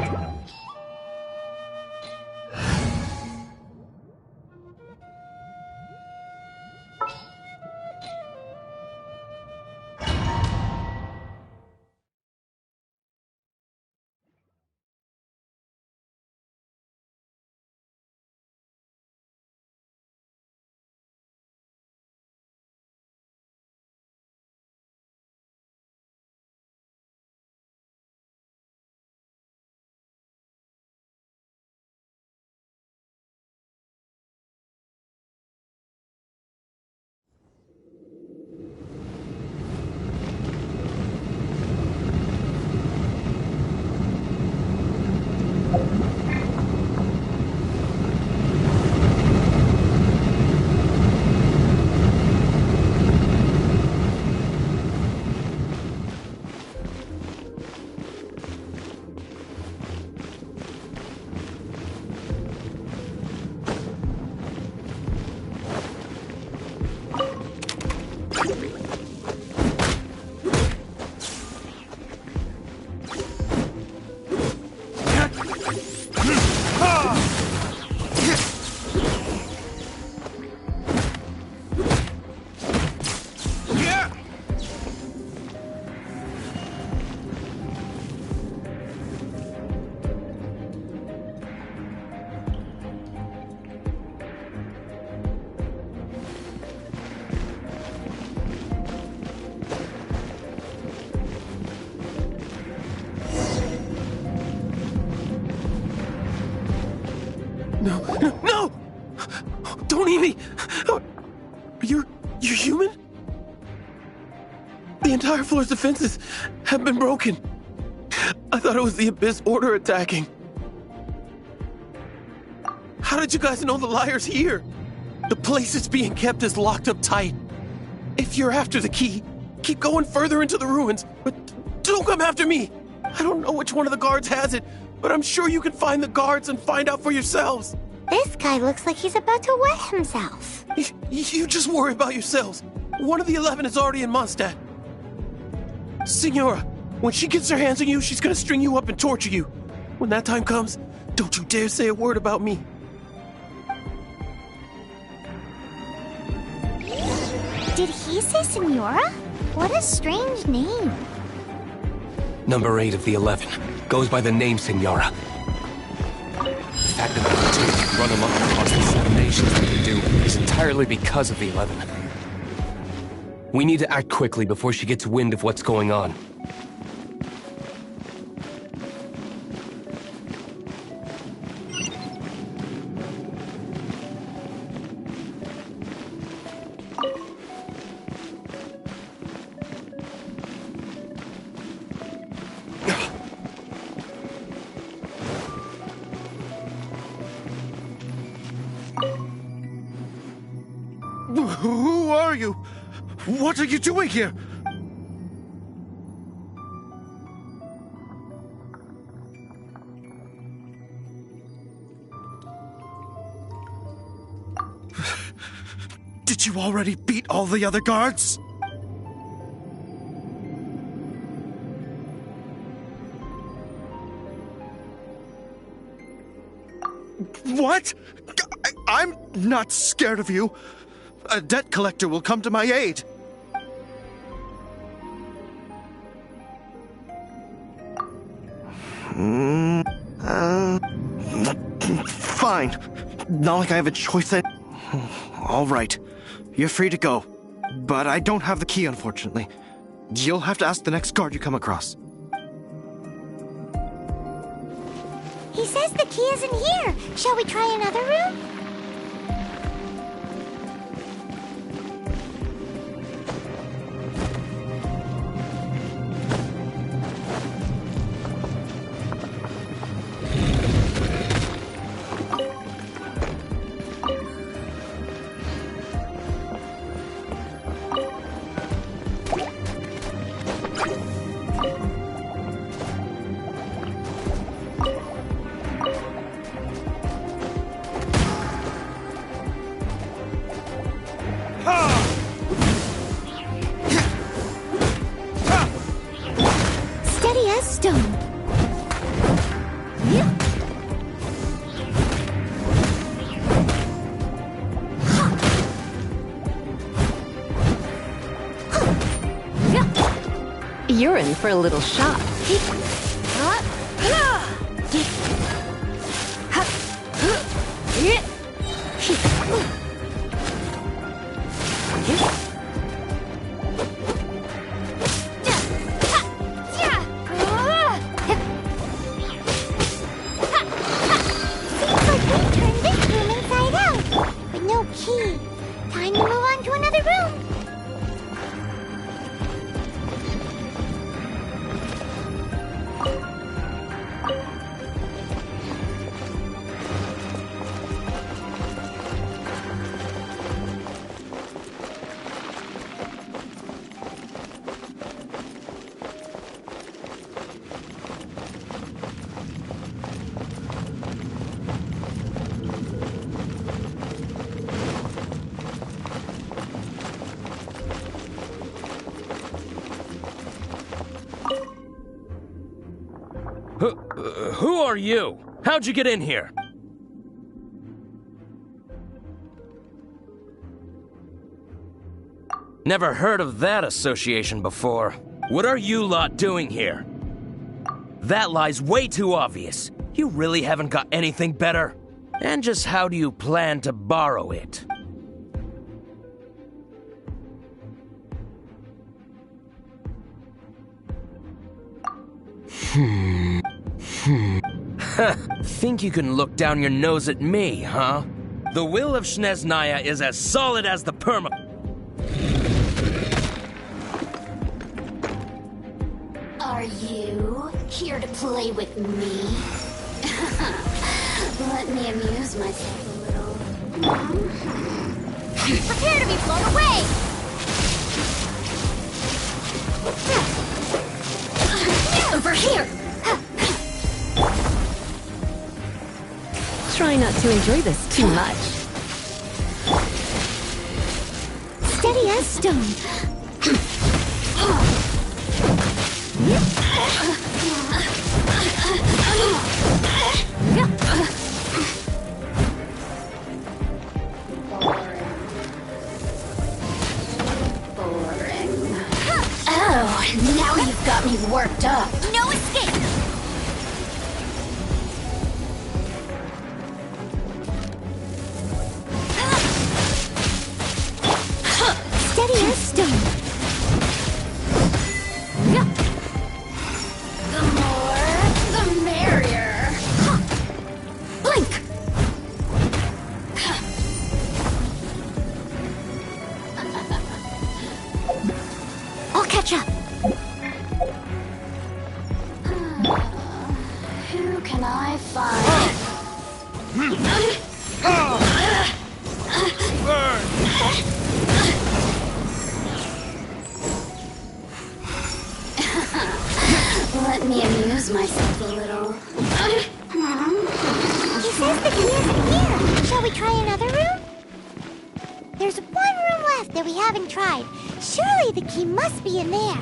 No, no, no! Don't eat me! You're human? The entire floor's defenses have been broken. I thought it was the Abyss Order attacking. How did you guys know the liar's here? The place it's being kept is locked up tight. If you're after the key, keep going further into the ruins, but don't come after me. I don't know which one of the guards has it, but I'm sure you can find the guards and find out for yourselves. This guy looks like he's about to wet himself. You just worry about yourselves. One of the 11 is already in Mondstadt. Signora, when she gets her hands on you, she's gonna string you up and torture you. When that time comes, don't you dare say a word about me. Did he say Signora? What a strange name. Number 8 of the 11 goes by the name Signora. The fact that the 2 run amok across the 7 nations that they do is entirely because of the 11. We need to act quickly before she gets wind of what's going on. Who are you? What are you doing here? Did you already beat all the other guards? What? I'm not scared of you. A debt collector will come to my aid. Fine. Not like I have a choice. All right. You're free to go. But I don't have the key, unfortunately. You'll have to ask the next guard you come across. He says the key isn't here. Shall we try another room? You're in for a little shock. Who are you? How'd you get in here? Never heard of that association before. What are you lot doing here? That lie's way too obvious. You really haven't got anything better? And just how do you plan to borrow it? Think you can look down your nose at me, huh? The will of Snezhnaya is as solid as the perma... Are you here to play with me? Let me amuse myself a little. Prepare to be blown away! Over here! Try not to enjoy this too much. Steady as stone. Oh, now you've got me worked up. No escape! Steady as stone. can I find? Let me amuse myself a little. He says the key isn't here. Shall we try another room? There's one room left that we haven't tried. Surely the key must be in there.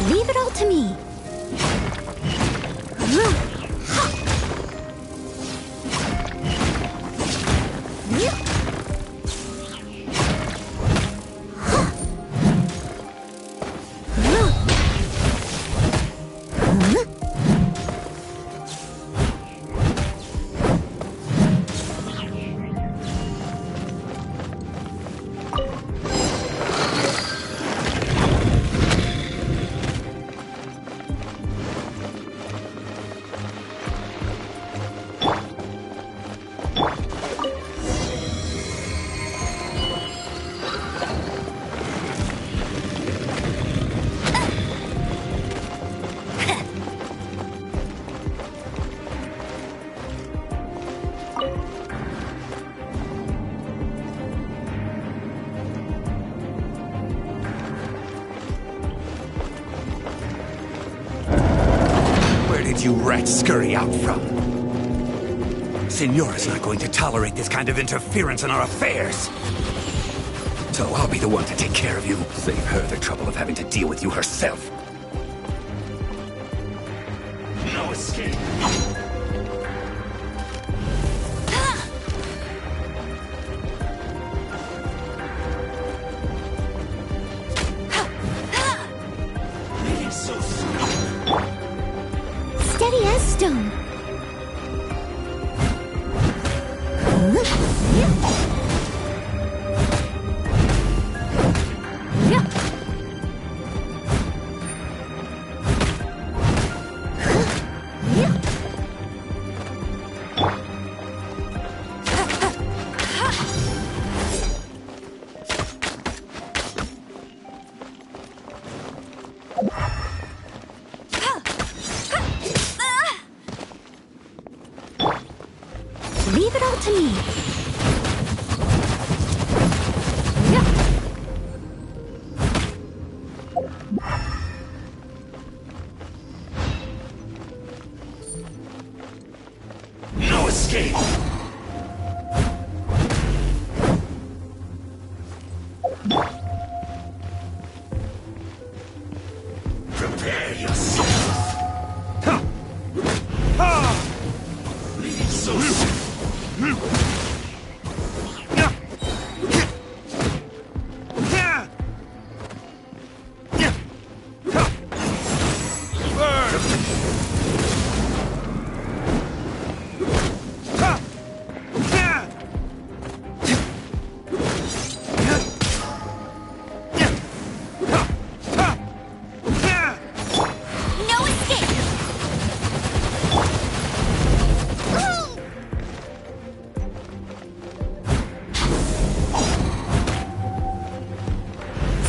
Leave it all to me. You rats scurry out from? Signora's not going to tolerate this kind of interference in our affairs. So I'll be the one to take care of you. Save her the trouble of having to deal with you herself. No escape. Steady as stone. Leave it all to me. No escape. Prepare yourself. Leave so soon.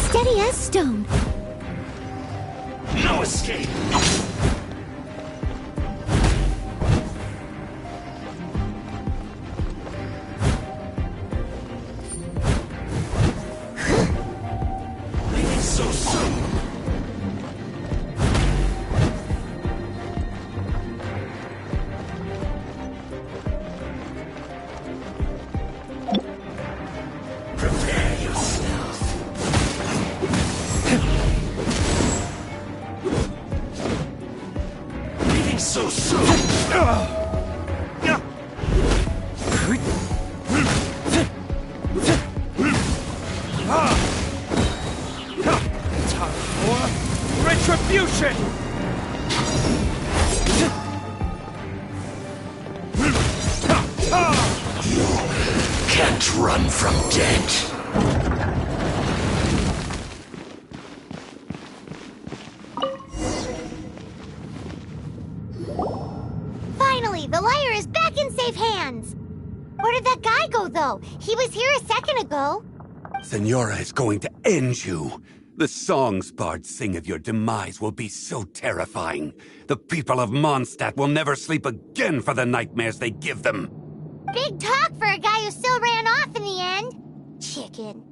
Steady as stone. No escape. Leave so soon. Prepare yourself. can't run from death. Finally, the lyre is back in safe hands. Where did that guy go, though? He was here a second ago. Senora is going to end you. The songs bards sing of your demise will be so terrifying. The people of Mondstadt will never sleep again for the nightmares they give them. Big talk for a guy who still ran off in the end. Chicken.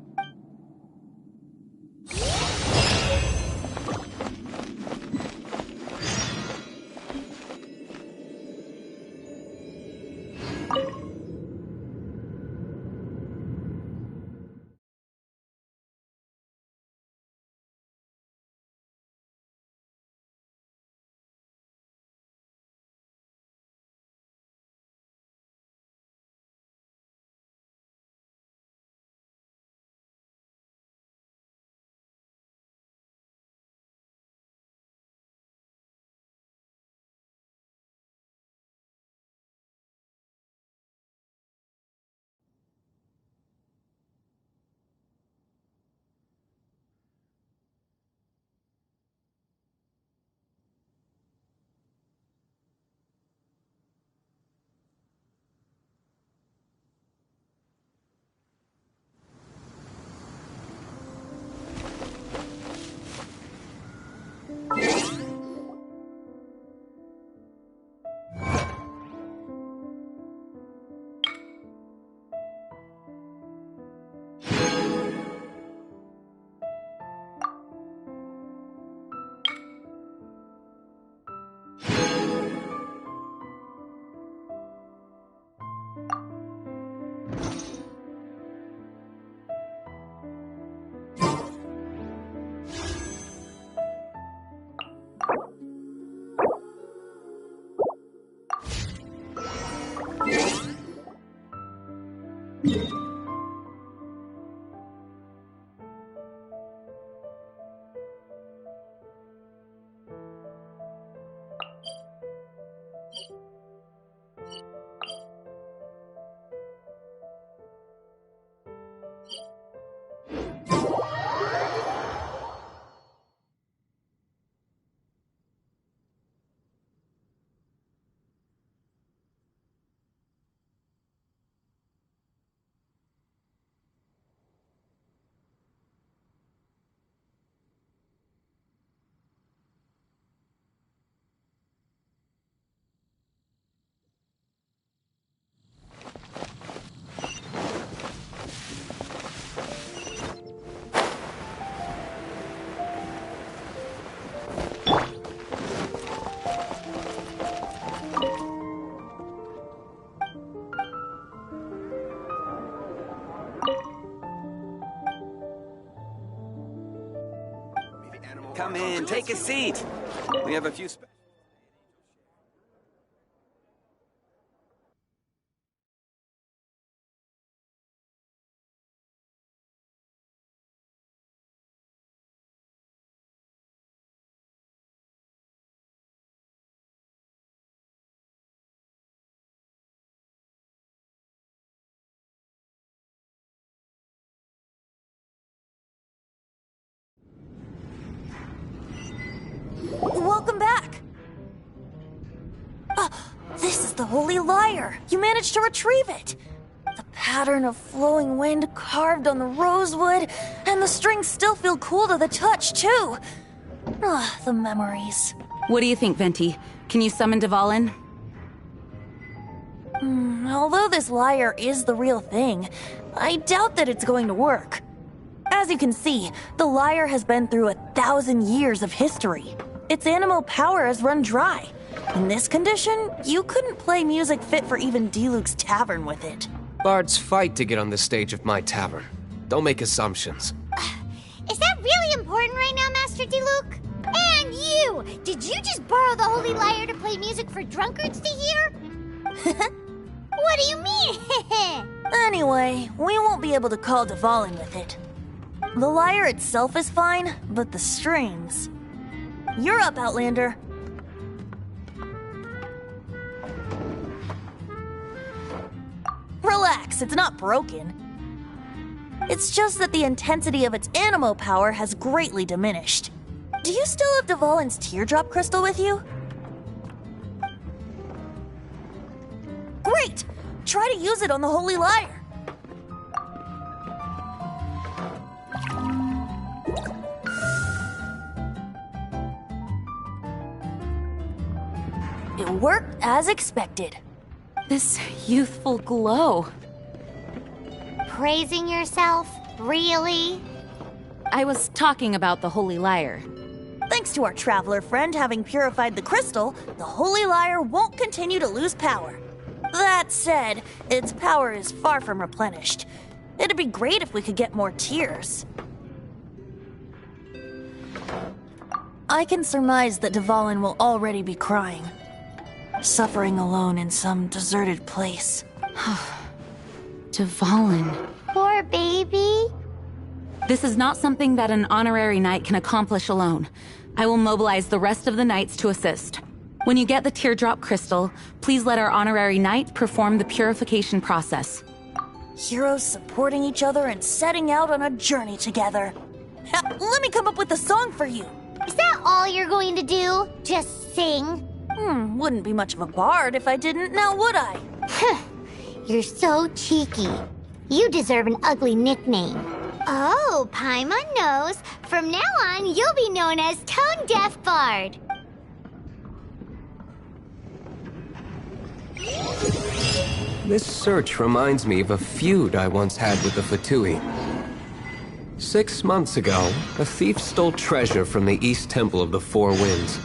Come in, take a seat. We have a few Welcome back! This is the Holy Lyre! You managed to retrieve it! The pattern of flowing wind carved on the rosewood, and the strings still feel cool to the touch, too! The memories. What do you think, Venti? Can you summon Dvalin? Although this lyre is the real thing, I doubt that it's going to work. As you can see, the lyre has been through 1,000 years of history. Its animal power has run dry. In this condition, you couldn't play music fit for even Diluc's tavern with it. Bards fight to get on the stage of my tavern. Don't make assumptions. Is that really important right now, Master Diluc? And you! Did you just borrow the Holy Lyre to play music for drunkards to hear? What do you mean? Anyway, we won't be able to call Dvalin with it. The lyre itself is fine, but the strings... You're up, Outlander. Relax. relax, it's not broken. It's just that the intensity of its animo power has greatly diminished. Do you still have Dvalin's teardrop crystal with you? Great! Try to use it on the Holy Lyre. It worked as expected. This youthful glow. Praising yourself? Really? I was talking about the Holy Lyre. Thanks to our traveler friend having purified the crystal, the Holy Lyre won't continue to lose power. That said, its power is far from replenished. It'd be great if we could get more tears. I can surmise that Dvalin will already be crying, suffering alone in some deserted place. Dvalin. Poor baby. This is not something that an honorary knight can accomplish alone. I will mobilize the rest of the knights to assist. When you get the teardrop crystal, please let our honorary knight perform the purification process. Heroes supporting each other and setting out on a journey together. Let me come up with a song for you. Is that all you're going to do? Just sing? Wouldn't be much of a bard if I didn't, now would I? You're so cheeky. You deserve an ugly nickname. Oh, Paimon knows. From now on, you'll be known as Tone Deaf Bard. This search reminds me of a feud I once had with the Fatui. 6 months ago, a thief stole treasure from the East Temple of the Four Winds.